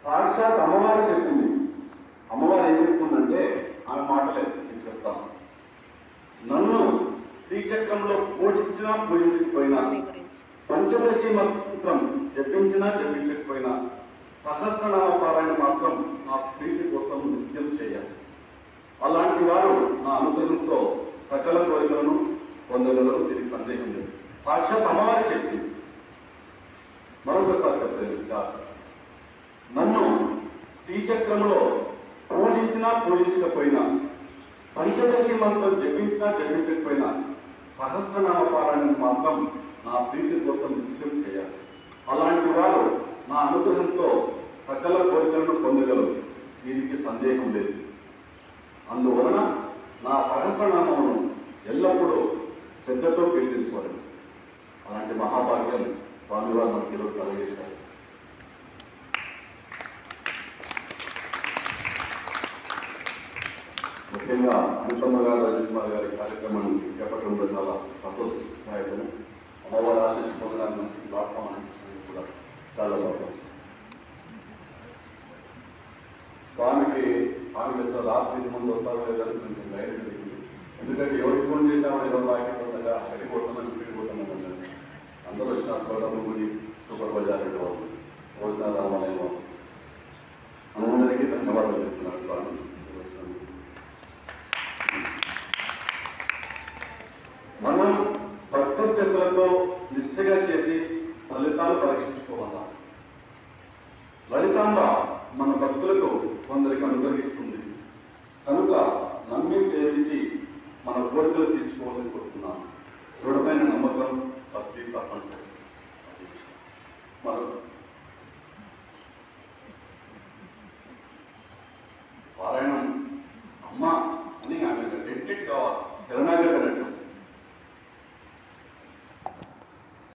సాక్షాత్ అమ్మవారు చెప్పింది. అమ్మవారు ఏం చెప్తుందంటే ఆమె మాటలే నేను చెప్తాను. నన్ను శ్రీచక్రంలో పూజించినా పూజించకపోయినా, పంచదశి మంత్రం జపించినా జపించకపోయినా, సహస్రనామ పారాయణ మాత్రం నా ప్రీతి కోసం నిత్యం చేయాలి. అలాంటి వారు నా అనుగ్రహంతో సకల కోరికలను పొందగలరు. దీనికి సందేహం లేదు. సాక్షాత్ అమ్మవారి చెప్పింది. మరొకసారి చెప్పలేదు. నన్ను శ్రీచక్రంలో పూజించినా పూజించకపోయినా, పంచదశి మంత్రం జపించినా జపించకపోయినా, సహస్రనామ పారాయణం మాత్రం నా ప్రీతి కోసం నిత్యం చేయాలి. అలాంటి వారు నా అనుగ్రహంతో సకల కోరికలను పొందగలరు. దీనికి సందేహం లేదు. అందువలన నా సహస్రనామమును ఎల్లప్పుడూ శ్రద్ధతో కీర్తించబడదు. అలాంటి మహాభాగ్యం స్వామివారు మనకి ఈరోజు కలగజేశారు. ముఖ్యంగా అనితమ్మ గారు, రజకుమార్ గారి కార్యక్రమాన్ని చేపట్టడంలో చాలా సంతోషదాయకము. అమ్మవారి ఆశీస్సు పొందడానికి మంచి ప్లాట్ఫామ్ అనిపించడానికి కూడా చాలా బాగుంది. స్వామికి రాత్రి ముందు వస్తారు లేదని కొంచెం ధైర్యం జరిగింది. ఎందుకంటే ఎవరికి ఫోన్ చేసామని ఎవరు బాకీ పొందగా వెళ్ళిపోతున్నాను వెళ్ళిపోతున్నాను అందరూ వచ్చిన చోడమ్మ గుడి, సూపర్ బజార్ భోజన రామాలయం అందరికీ ధన్యవాదాలు చెప్తున్నాను స్వామి. మనం భక్త శ్రద్ధలతో నిష్ఠగా చేసి ఫలితాలు పరీక్షించుకోవాలా. లలితాంబ మన భక్తులకు కొందరికి అనుగ్రహిస్తుంది కనుక నమ్మి సేవించి మన కోరికలు తీర్చుకోవాలని కోరుతున్నాను. దృఢమైన నమ్మకం, భక్తి తప్పనిసరి.